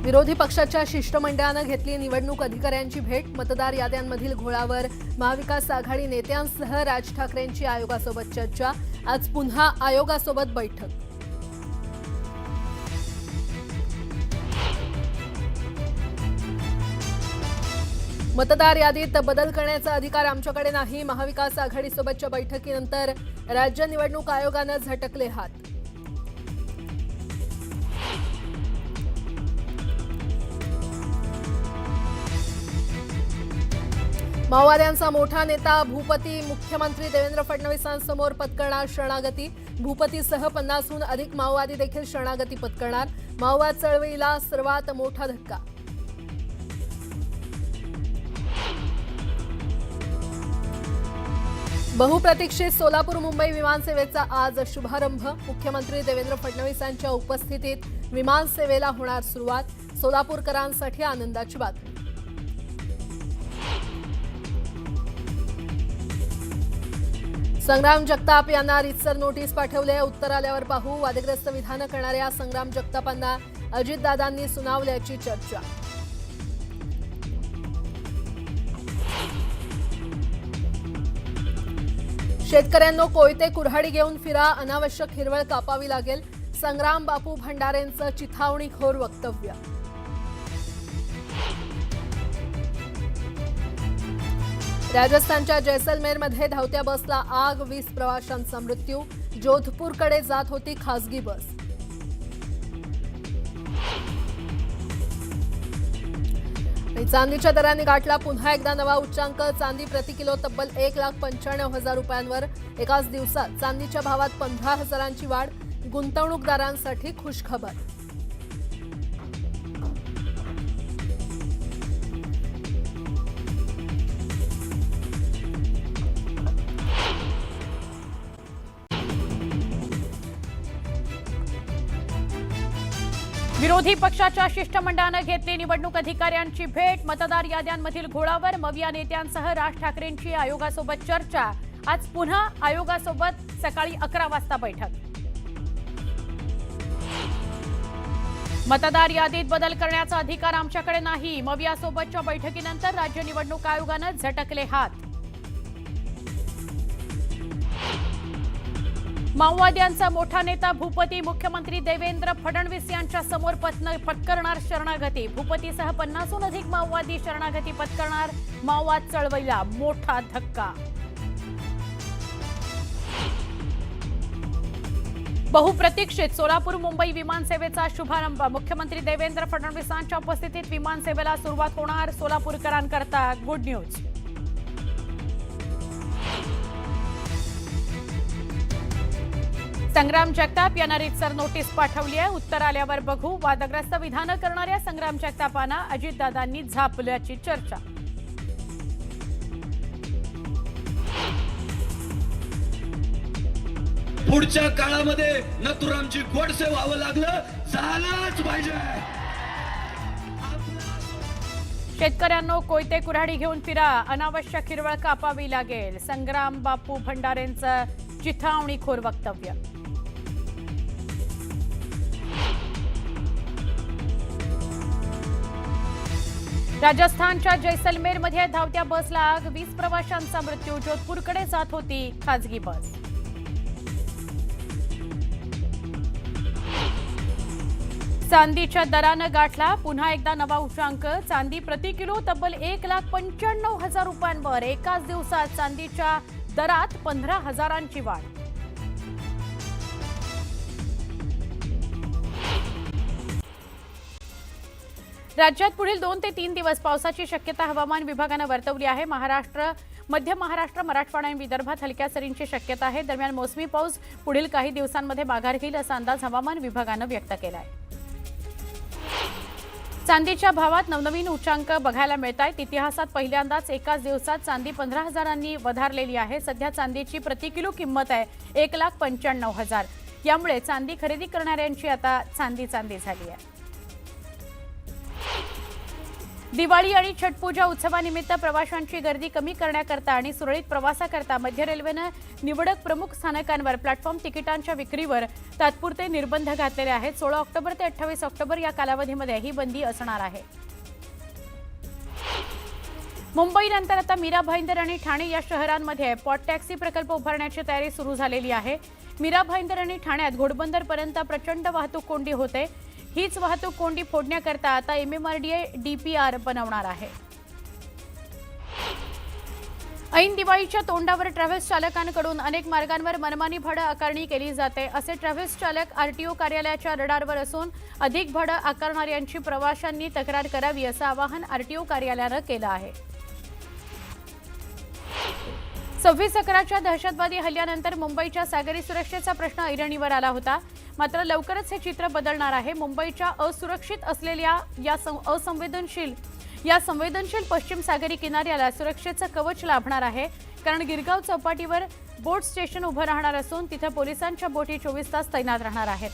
विरोधी पक्षाच्या शिष्टमंडळानं घेतली निवडणूक अधिकाऱ्यांची भेट। मतदार याद्यांमधील घोळावर महाविकास आघाडी नेत्यांसह राज ठाकरेंची आयोगासोबत चर्चा। आज पुन्हा आयोगासोबत बैठक। मतदार यादीत बदल करण्याचा अधिकार आमच्याकडे नाही। महाविकास आघाडीसोबतच्या बैठकीनंतर राज्य निवडणूक आयोगानं झटकले हात। माओवाद्यांचा मोठा नेता भूपती मुख्यमंत्री देवेंद्र फडणवीसांसमोर पत्करणार शरणागती। भूपतीसह 50हून अधिक माओवादी देखील शरणागती पत्करणार। माओवाद चळवळीला सर्वात मोठा धक्का। बहुप्रतीक्षित सोलापूर मुंबई विमानसेवेचा आज शुभारंभ। मुख्यमंत्री देवेंद्र फडणवीसांच्या उपस्थितीत विमानसेवेला होणार सुरुवात। सोलापूरकरांसाठी आनंदाची बातमी। संग्राम जगताप यांना रितसर नोटीस पाठवले। उत्तर आल्यावर पाहू। वादग्रस्त विधानं करणाऱ्या संग्राम जगतापांना अजितदादांनी सुनावल्याची चर्चा। शेतकऱ्यांनो कोयते कुऱ्हाडी घेऊन फिरा, अनावश्यक हिरवळ कापावी लागेल। संग्राम बापू भंडारेंचं चिथावणीखोर वक्तव्य। राजस्थानच्या जैसलमेरमध्ये धावत्या बसला आग, 20 प्रवाशांचा मृत्यू। जोधपूरकडे जात होती खासगी बस। चांदीच्या दराने गाठला पुन्हा एकदा नवा उच्चांक। चांदी प्रति किलो तब्बल 1,95,000 रुपयांवर। एकाच दिवसात चांदीच्या भावात 15,000ची वाढ। गुंतवणूकदारांसाठी खुशखबर। विरोधी पक्षाच्या शिष्टमंडळानं घेतली निवडणूक अधिकाऱ्यांची भेट। मतदार याद्यांमधील घोळावर मविया नेत्यांसह राज ठाकरेंची आयोगासोबत चर्चा। आज पुन्हा आयोगासोबत सकाळी 11 वाजता बैठक। मतदार यादीत बदल करण्याचा अधिकार आमच्याकडे नाही। मवियासोबतच्या बैठकीनंतर राज्य निवडणूक आयोगानं झटकले हात। माओवाद्यांचा मोठा नेता भूपती मुख्यमंत्री देवेंद्र फडणवीस यांच्या समोर पत्करणार शरणागती। भूपतीसह 50हून अधिक माओवादी शरणागती पत्करणार। माओवाद चळवळीला मोठा धक्का। बहुप्रतीक्षित सोलापूर मुंबई विमानसेवेचा शुभारंभ। मुख्यमंत्री देवेंद्र फडणवीसांच्या उपस्थितीत विमानसेवेला सुरुवात होणार। सोलापूरकरांकरता गुड न्यूज। संग्राम जगताप यांना रितसर नोटीस पाठवली आहे। उत्तर आल्यावर बघू। वादग्रस्त विधानं करणाऱ्या संग्राम जगतापांना अजितदादांनी झापल्याची चर्चा। पुढच्या काळामध्ये नथुरामची गोडसे व्हावं लागलं, झालंच पाहिजे। शेतकऱ्यांनो कोयते कुऱ्हाडी घेऊन फिरा, अनावश्यक हिरवळ कापावी लागेल। संग्राम बापू भंडारेंचं चिथावणीखोर वक्तव्य। राजस्थानच्या जैसलमेरमध्ये धावत्या बसला आग, 20 प्रवाशांचा मृत्यू। जोधपूरकडे जात होती खासगी बस। चांदीच्या दरानं गाठला पुन्हा एकदा नवा उच्चांक। चांदी प्रति किलो तब्बल 1,95,000 रुपयांवर। एकाच दिवसात चांदीच्या दरात 15,000ची वाढ। राज्यात पुढील 2 ते 3 दिवस पावसाची शक्यता हवामान विभागानं वर्तवली आहे। मध्य महाराष्ट्र, मराठवाडा आणि विदर्भात हलक्या सरींची शक्यता आहे। दरम्यान मोसमी पाऊस पुढील काही दिवसांमध्ये माघार घेईल असा अंदाज हवामान विभागानं व्यक्त केला आहे। चांदीच्या भावात नवनवीन उच्चांक बघायला मिळतायत। इतिहासात पहिल्यांदाच एकाच दिवसात चांदी 15,000नी वधारलेली आहे। सध्या चांदीची प्रति किलो किंमत आहे 1,95,000। यामुळे चांदी खरेदी करणाऱ्यांची आता चांदी झाली आहे। दिवाळी आणि छठपूजा उत्सवानिमित्त प्रवाशांची गर्दी कमी करण्याकरता आणि सुरळीत प्रवासाकरता मध्य रेल्वेनं निवडक प्रमुख स्थानकांवर प्लॅटफॉर्म तिकिटांच्या विक्रीवर तात्पुरते निर्बंध घातलेले आहेत. 16 ऑक्टोबर ते 28 ऑक्टोबर या कालावधीमध्ये ही बंदी असणार आहे. मुंबईनंतर आता मीरा भाईंदर आणि ठाणे या शहरांमध्ये पॉट टॅक्सी प्रकल्प उभारण्याची तयारी सुरू झालेली आहे. मीरा भाईंदर आणि ठाण्यात घोडबंदरपर्यंत प्रचंड वाहतूक कोंडी होते. हीच वाहतूक कोंडी फोडण्याकरता आता MMRDA DPR बनवणार आहे. ऐन दिवाळीच्या तोंडावर ट्रॅव्हल्स चालकांकडून अनेक मार्गांवर मनमानी भाडं आकारणी केली जाते. असे ट्रॅव्हल्स चालक RTO कार्यालयाच्या रडारवर असून अधिक भाडं आकारणाऱ्यांची प्रवाशांनी तक्रार करावी असं आवाहन RTO कार्यालयानं केलं आहे. 26/11च्या दहशतवादी हल्ल्यानंतर मुंबईच्या सागरी सुरक्षेचा प्रश्न ऐरणीवर आला होता. मात्र लवकरच हे चित्र बदलणार आहे. मुंबईच्या असुरक्षित असलेल्या या संवेदनशील पश्चिम सागरी किनाऱ्याला सुरक्षेचं कवच लाभणार आहे. कारण गिरगाव चौपाटीवर बोट स्टेशन उभं राहणार असून तिथे पोलिसांच्या बोटी 24 तास तैनात राहणार आहेत.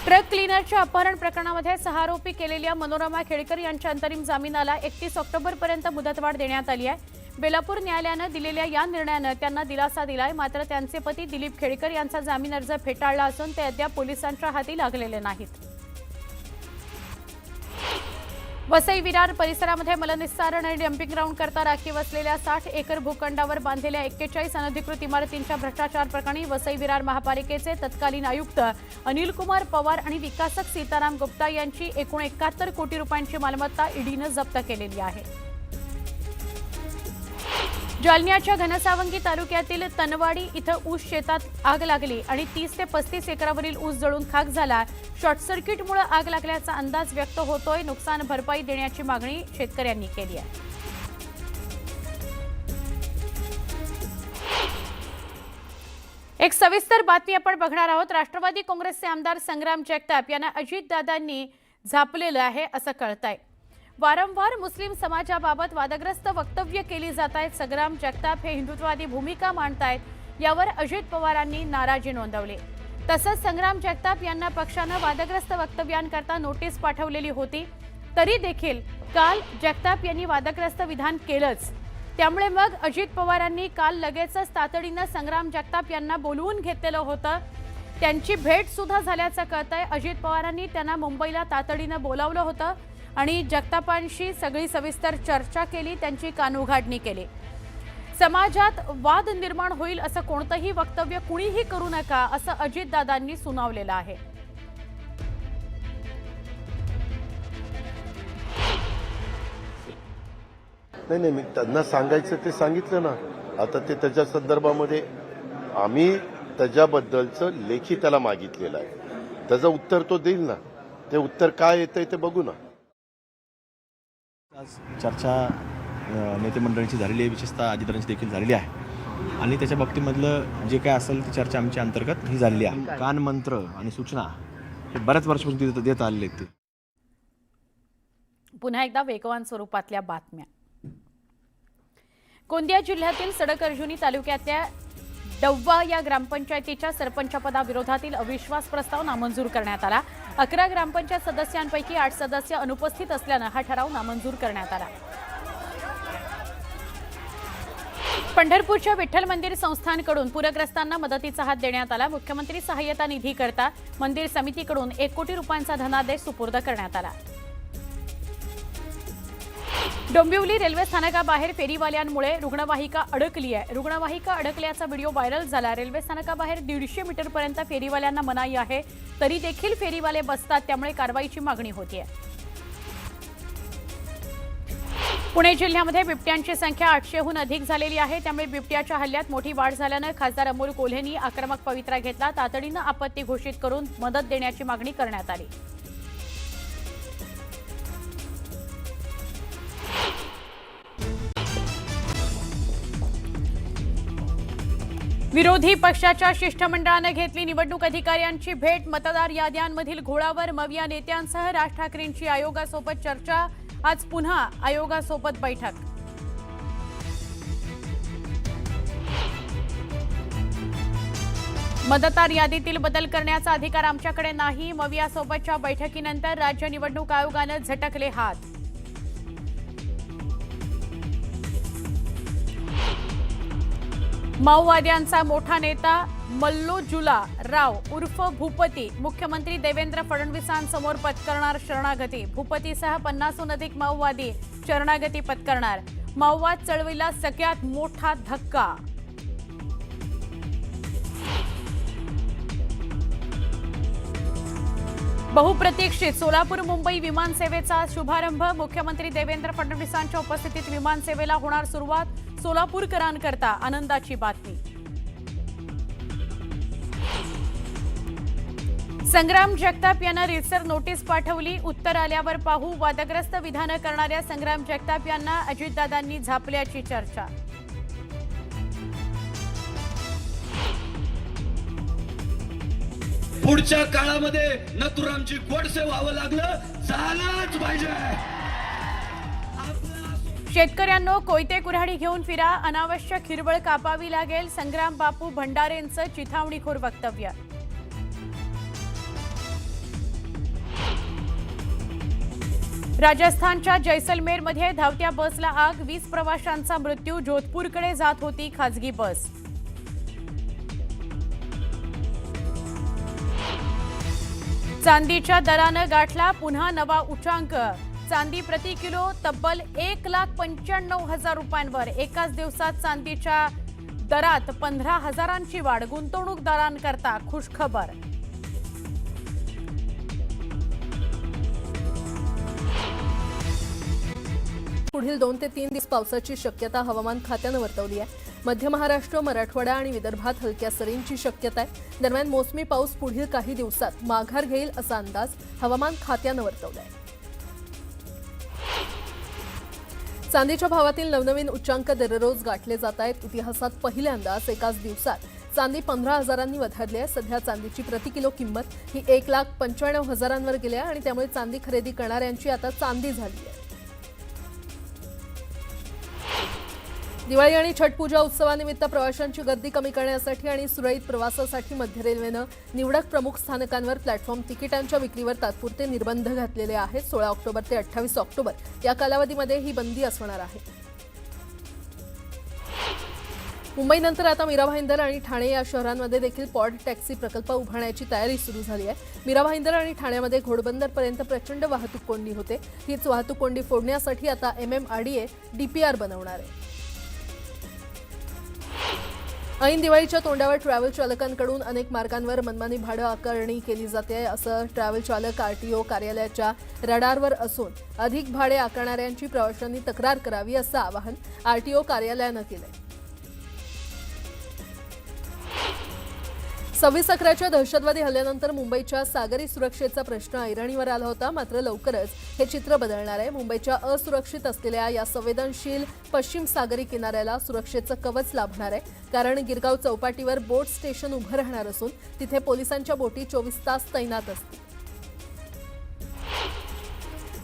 ट्रक क्लीनरच्या अपहरण प्रकरणामध्ये 6 आरोपी केलेल्या मनोरमा खेडकर यांच्या अंतरिम जामिनाला 31 ऑक्टोबरपर्यंत मुदतवाढ देण्यात आली आहे. बेलापूर न्यायालयानं दिलेल्या या निर्णयानं त्यांना दिलासा दिलाय. मात्र त्यांचे पती दिलीप खेडकर यांचा जामीन अर्ज फेटाळला असून ते अद्याप पोलिसांच्या हाती लागलेले नाहीत. वसई विरार परिसरामध्ये मलनिस्सारण आणि डम्पिंग ग्राउंड करता राखीव असलेल्या 60 एकर भूखंडावर बांधलेल्या 41 अनधिकृत इमारतींच्या भ्रष्टाचार प्रकरणी वसई विरार महापालिकेचे तत्कालीन आयुक्त अनिल कुमार पवार आणि विकासक सीताराम गुप्ता यांची एकूण 71 कोटी रुपयांची मालमत्ता ईडीनं जप्त केलेली आहे. जालन्याच्या घनसावंगी तालुक्यातील तनवाडी इथं ऊस शेतात आग लागली आणि 30 ते 35 एकरावरील ऊस जळून खाक झाला. शॉर्ट सर्किटमुळे आग लागल्याचा अंदाज व्यक्त होतोय. नुकसान भरपाई देण्याची मागणी शेतकऱ्यांनी केली आहे. एक सविस्तर बातमी आपण बघणार आहोत. राष्ट्रवादी काँग्रेसचे आमदार संग्राम जगताप यांना अजितदादांनी झापलेलं आहे असं कळतंय. वारंवार मुस्लिम समाजाबाबत वादग्रस्त वक्तव्य केली जात आहेत. संग्राम जगताप हे हिंदुत्ववादी भूमिका मांडतायत. यावर अजित पवारांनी नाराजी नोंदवली. तसंच संग्राम जगताप यांना पक्षानं वादग्रस्त वक्तव्यांकरता नोटीस पाठवलेली होती. तरी देखील काल जगताप यांनी वादग्रस्त विधान केलंच. त्यामुळे मग अजित पवारांनी काल लगेचच तातडीनं संग्राम जगताप यांना बोलवून घेतलेलं होतं. त्यांची भेट सुद्धा झाल्याचं कळतंय. अजित पवारांनी त्यांना मुंबईला तातडीनं बोलावलं होतं आणि जगतापांशी सगळी सविस्तर चर्चा केली. त्यांची कानउघाडणी केली. समाजात वाद निर्माण होईल असं कोणतंही वक्तव्य कुणीही करू नका असं अजितदादांनी सुनावलेलं आहे. नाही मी त्यांना सांगायचं ते सांगितलं ना. आता ते त्याच्या संदर्भामध्ये आम्ही त्याच्याबद्दलचं लेखी त्याला मागितलेलं आहे. त्याचं उत्तर तो देईल ना. ते उत्तर काय येतंय ते बघू ना. आज चर्चा नेते मंडळींची झालेली आहे. विशेषतः अजितदादांची देखील झालेली आहे आणि त्याच्या बाबतीमधलं जे काय असेल ती चर्चा आमच्या अंतर्गत ही झालेली आहे. कान मंत्र आणि सूचना हे बऱ्याच वर्षापासून देत आलेले आहेत. पुन्हा एकदा वेगवान स्वरूपातल्या बातम्या. गोंदिया जिल्ह्यातील सडक अर्जुनी तालुक्यातल्या डव्वा या ग्रामपंचायतीच्या सरपंचपदाविरोधातील अविश्वास प्रस्ताव नामंजूर करण्यात आला. 11 ग्रामपंचायत सदस्यांपैकी 8 सदस्य अनुपस्थित असल्यानं हा ठराव नामंजूर करण्यात आला. पंढरपूरच्या विठ्ठल मंदिर संस्थानकडून पूरग्रस्तांना मदतीचा हात देण्यात आला. मुख्यमंत्री सहाय्यता निधी करता मंदिर समितीकडून 1 कोटी रुपयांचा धनादेश सुपूर्द करण्यात आला. डोंबिवली रेल्वे स्थानकाबाहेर फेरीवाल्यांमुळे रुग्णवाहिका अडकली आहे. रुग्णवाहिका अडकल्याचा व्हिडिओ व्हायरल झाला. रेल्वे स्थानकाबाहेर 150 मीटरपर्यंत फेरीवाल्यांना मनाई आहे. तरी देखील फेरीवाले बसतात. त्यामुळे कारवाईची मागणी होतीये. पुणे जिल्ह्यामध्ये बिबट्यांची संख्या 800हून अधिक झालेली आहे. त्यामुळे बिबट्याच्या हल्ल्यात मोठी वाढ झाल्यानं खासदार अमोल कोल्हेंनी आक्रमक पवित्रा घेतला. तातडीनं आपत्ती घोषित करून मदत देण्याची मागणी करण्यात आली. विरोधी पक्षाच्या शिष्टमंडळानं घेतली निवडणूक अधिकाऱ्यांची भेट. मतदार याद्यांमधील घोळावर मविया नेत्यांसह राज ठाकरेंची आयोगासोबत चर्चा. आज पुन्हा आयोगासोबत बैठक. मतदार यादीतील बदल करण्याचा अधिकार आमच्याकडे नाही. मवियासोबतच्या बैठकीनंतर राज्य निवडणूक आयोगाने झटकले हात. माओवाद्यांचा मोठा नेता मल्लोजुला राव उर्फ भूपती मुख्यमंत्री देवेंद्र फडणवीसांसमोर पत्करणार शरणागती. भूपतीसह 50हून अधिक माओवादी शरणागती पत्करणार. माओवाद चळवळीला सगळ्यात मोठा धक्का. बहुप्रतीक्षित सोलापूर मुंबई विमानसेवेचा शुभारंभ. मुख्यमंत्री देवेंद्र फडणवीसांच्या उपस्थितीत विमानसेवेला होणार सुरुवात. सोलापूरकरांकरता आनंदाची बातमी. संग्राम जगताप यांना रीतसर नोटीस पाठवली. उत्तर आल्यावर पाहू. वादग्रस्त विधानं करणाऱ्या संग्राम जगताप यांना अजितदादांनी झापल्याची चर्चा. पुढच्या काळामध्ये नथुरामची गोडसे व्हावं लागलं झालंच पाहिजे. शेतकऱ्यांनो कोयते कुऱ्हाडी घेऊन फिरा. अनावश्यक हिरवळ कापावी लागेल. संग्राम बापू भंडारेंचं चिथावणीखोर वक्तव्य. राजस्थानच्या जैसलमेरमध्ये धावत्या बसला आग. 20 प्रवाशांचा मृत्यू. जोधपूरकडे जात होती खासगी बस. चांदीच्या दरानं गाठला पुन्हा नवा उच्चांक. चांदी प्रति किलो तब्बल 1,95,000 रुपयांवर. एकाच दिवसात चांदीच्या दरात 15,000ची वाढ. गुंतवणूकदारांकरता खुशखबर. पुढील 2 ते 3 दिवस पावसाची शक्यता हवामान खात्यानं वर्तवली आहे. मध्य महाराष्ट्र, मराठवाडा आणि विदर्भात हलक्या सरींची शक्यता आहे. दरम्यान मोसमी पाऊस पुढील काही दिवसात माघार घेईल असा अंदाज हवामान खात्यानं वर्तवला आहे. चांदीच्या भावातील नवनवीन उच्चांक दररोज गाठले जात आहेत. इतिहासात पहिल्यांदाच एकाच दिवसात चांदी 15,000 वधारली आहे. सध्या चांदीची प्रति किलो किंमत ही 1,95,000 गेली आहे आणि त्यामुळे चांदी खरेदी करणाऱ्यांची आता चांदी झाली आहे. दिवाळी आणि छठ पूजा उत्सवानिमित्त प्रवाशांची गर्दी कमी करण्यासाठी आणि सुरळीत प्रवासासाठी मध्य रेल्वेनं निवडक प्रमुख स्थानकांवर प्लॅटफॉर्म तिकिटांच्या विक्रीवर तात्पुरते निर्बंध घातलेले आहेत. 16 ऑक्टोबर ते 28 ऑक्टोबर या कालावधीमध्ये ही बंदी असणार आहे. मुंबईनंतर आता मीरा भाईंदर आणि ठाणे या शहरांमध्ये देखील पॉड टॅक्सी प्रकल्प उभारण्याची तयारी सुरू झाली आहे. मीरा भाईंदर आणि ठाण्यामध्ये घोडबंदरपर्यंत प्रचंड वाहतूक कोंडी होते. हीच वाहतूक कोंडी फोडण्यासाठी आता MMRDA DPR बनवणार आहे. ऐन दिवाळीच्या तोंडावर ट्रॅव्हल चालकांकडून अनेक मार्गांवर मनमानी भाडं आकारणी केली जाते. असं ट्रॅव्हल चालक RTO कार्यालयाच्या रडारवर असून अधिक भाडे आकारणाऱ्यांची प्रवाशांनी तक्रार करावी असं आवाहन RTO कार्यालयानं केलंय. 26/11च्या दहशतवादी हल्ल्यानंतर मुंबईच्या सागरी सुरक्षेचा प्रश्न ऐरणीवर आला होता. मात्र लवकरच हे चित्र बदलणार आहे. मुंबईच्या असुरक्षित असलेल्या या संवेदनशील पश्चिम सागरी किनाऱ्याला सुरक्षेचं कवच लाभणार आहे. कारण गिरगाव चौपाटीवर बोट स्टेशन उभं राहणार असून तिथे पोलिसांच्या बोटी 24 तास तैनात असतील.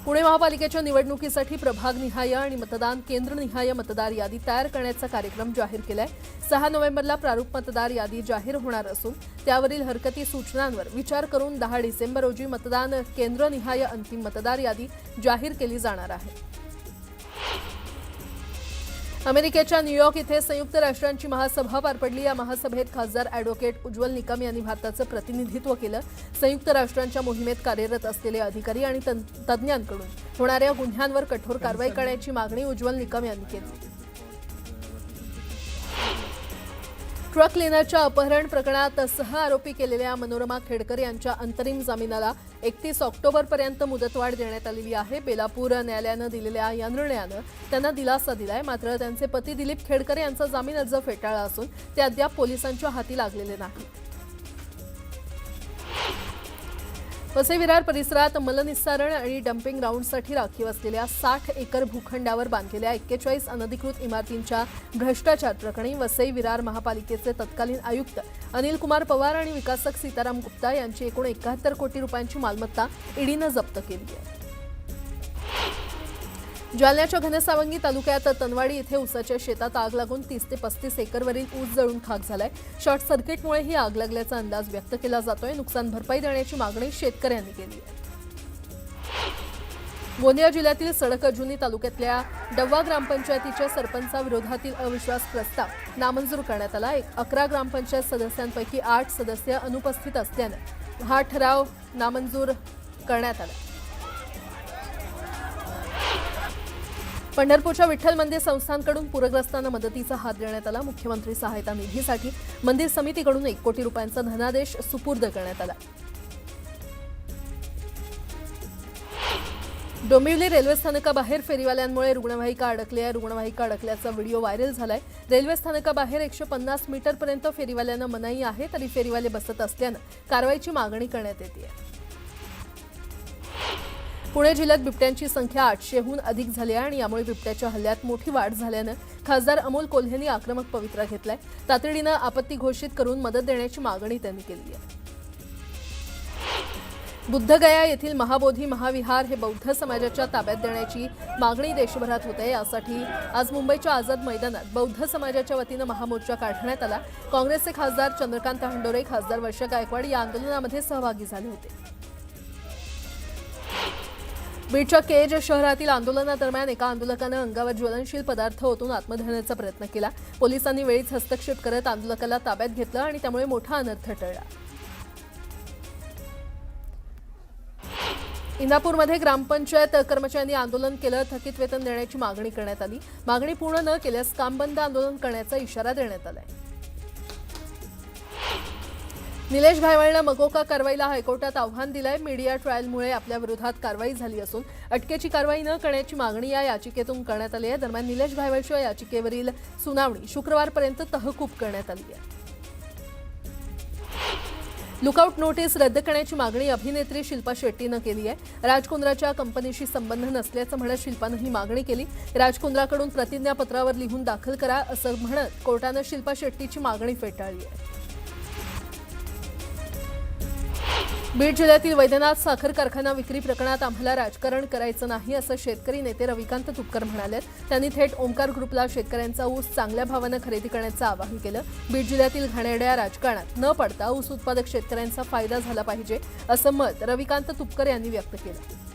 पुणे महापालिकेच्या निवडणुकीसाठी प्रभागनिहाय आणि मतदान केंद्रनिहाय मतदार यादी तयार करण्याचा कार्यक्रम जाहीर केलाय. 6 नोव्हेंबरला प्रारूप मतदार यादी जाहीर होणार असून त्यावरील हरकती सूचनांवर विचार करून 10 डिसेंबर रोजी मतदान केंद्रनिहाय अंतिम मतदार यादी जाहीर केली जाणार आहे. अमेरिकेच्या न्यूयॉर्क इथे संयुक्त राष्ट्रांची महासभा पार पडली. या महासभेत खासदार ॲडव्होकेट उज्ज्वल निकम यांनी भारताचं प्रतिनिधित्व केलं. संयुक्त राष्ट्रांच्या मोहिमेत कार्यरत असलेले अधिकारी आणि तज्ज्ञांकडून होणाऱ्या गुन्ह्यांवर कठोर कारवाई करण्याची मागणी उज्ज्वल निकम यांनी केली. ट्रक क्लिनरच्या अपहरण प्रकरणात 6 आरोपी केलेल्या मनोरमा खेडकर यांच्या अंतरिम जामिनाला 31 ऑक्टोबरपर्यंत मुदतवाढ देण्यात आलेली आहे. बेलापूर न्यायालयानं दिलेल्या या निर्णयानं त्यांना दिलासा दिलाय. मात्र त्यांचे पती दिलीप खेडकर यांचा जामीन अर्ज फेटाळला असून ते अद्याप पोलिसांच्या हाती लागलेले नाही. वसई विरार परिसरात मलनिस्सारण आणि डम्पिंग ग्राउंडसाठी राखीव असलेल्या 60 एकर भूखंडावर बांधलेल्या 41 अनधिकृत इमारतींच्या भ्रष्टाचार प्रकरणी वसई विरार महापालिकेचे तत्कालीन आयुक्त अनिल कुमार पवार आणि विकासक सीताराम गुप्ता यांची एकूण 71 कोटी रुपयांची मालमत्ता ईडीनं जप्त केली आहे. जालन्याच्या घनसावंगी तालुक्यात तनवाडी इथे ऊसाच्या शेतात आग लागून 30 ते 35 एकरवरील ऊस जळून खाक झालाय. शॉर्ट सर्किटमुळे ही आग लागल्याचा अंदाज व्यक्त केला जातोय. नुकसान भरपाई देण्याची मागणी शेतकऱ्यांनी केली आहे. गोंदिया जिल्ह्यातील सडक-अजुनी तालुक्यातल्या डव्वा ग्रामपंचायतीच्या सरपंचाविरोधातील अविश्वास प्रस्ताव नामंजूर करण्यात आला. 11 ग्रामपंचायत सदस्यांपैकी 8 सदस्य अनुपस्थित असल्यानं हा ठराव नामंजूर करण्यात आला. पंढरपूरच्या विठ्ठल मंदिर संस्थानकडून पूरग्रस्तांना मदतीचा हात देण्यात आला. मुख्यमंत्री सहायता निधीसाठी मंदिर समितीकडून 1 कोटी रुपयांचा धनादेश सुपूर्द करण्यात आला. डोंबिवली रेल्वे स्थानकाबाहेर फेरीवाल्यांमुळे रुग्णवाहिका अडकली आहे. रुग्णवाहिका अडकल्याचा व्हिडिओ व्हायरल झालाय. रेल्वे स्थानकाबाहेर 150 मीटरपर्यंत फेरीवाल्यांना मनाई आहे, तरी फेरीवाले बसत असल्यानं कारवाईची मागणी करण्यात येते. पुणे जिल्ह्यात बिबट्यांची संख्या 800हून अधिक झाली आहे आणि यामुळे बिबट्याच्या हल्ल्यात मोठी वाढ झाल्यानं खासदार अमोल कोल्हेंनी आक्रमक पवित्रा घेतलाय. तातडीनं आपत्ती घोषित करून मदत देण्याची मागणी त्यांनी केली आहे. बुद्धगया येथील महाबोधी महाविहार हे बौद्ध समाजाच्या ताब्यात देण्याची मागणी देशभरात होते. यासाठी आज मुंबईच्या आझाद मैदानात बौद्ध समाजाच्या वतीनं महामोर्चा काढण्यात आला. काँग्रेसचे खासदार चंद्रकांत हंडोरे, खासदार वर्षा गायकवाड या आंदोलनामध्ये सहभागी झाले होते. बीडच्या केज शहरातील आंदोलनादरम्यान एका आंदोलकानं अंगावर ज्वलनशील पदार्थ ओतून आत्मदहनाचा प्रयत्न केला. पोलिसांनी वेळीच हस्तक्षेप करत आंदोलकाला ताब्यात घेतलं आणि त्यामुळे मोठा अनर्थ टळला. इंदापूरमध्ये ग्रामपंचायत कर्मचाऱ्यांनी आंदोलन केलं. थकीत वेतन देण्याची मागणी करण्यात आली. मागणी पूर्ण न केल्यास कामबंद आंदोलन करण्याचा इशारा देण्यात आलाय. निलेश घायवळनं मकोका कारवाईला हायकोर्टात आव्हान दिलंय. मीडिया ट्रायलमुळे आपल्या विरोधात कारवाई झाली असून अटकेची कारवाई न करण्याची मागणी या याचिकेतून करण्यात आली आहे. दरम्यान निलेश घायवळच्या याचिकेवरील सुनावणी शुक्रवारपर्यंत तहकूब करण्यात आली आहे. लुकआउट नोटीस रद्द करण्याची मागणी अभिनेत्री शिल्पा शेट्टीनं केली आहे. राजकुंद्राच्या कंपनीशी संबंध नसल्याचं म्हणत शिल्पानं ही मागणी केली. राजकुंद्राकडून प्रतिज्ञापत्रावर लिहून दाखल करा असं म्हणत कोर्टानं शिल्पा शेट्टीची मागणी फेटाळली आहे. बीड जिल्ह्यातील वैद्यनाथ साखर कारखाना विक्री प्रकरणात आम्हाला राजकारण करायचं नाही असं शेतकरी नेते रविकांत तुपकर म्हणाले. त्यांनी थेट ओमकार ग्रुपला शेतकऱ्यांचा ऊस चांगल्या भावानं खरेदी करण्याचं आवाहन केलं. बीड जिल्ह्यातील घाणेरड्या राजकारणात न पडता ऊस उत्पादक शेतकऱ्यांचा फायदा झाला पाहिजे असं मत रविकांत तुपकर यांनी व्यक्त केलं.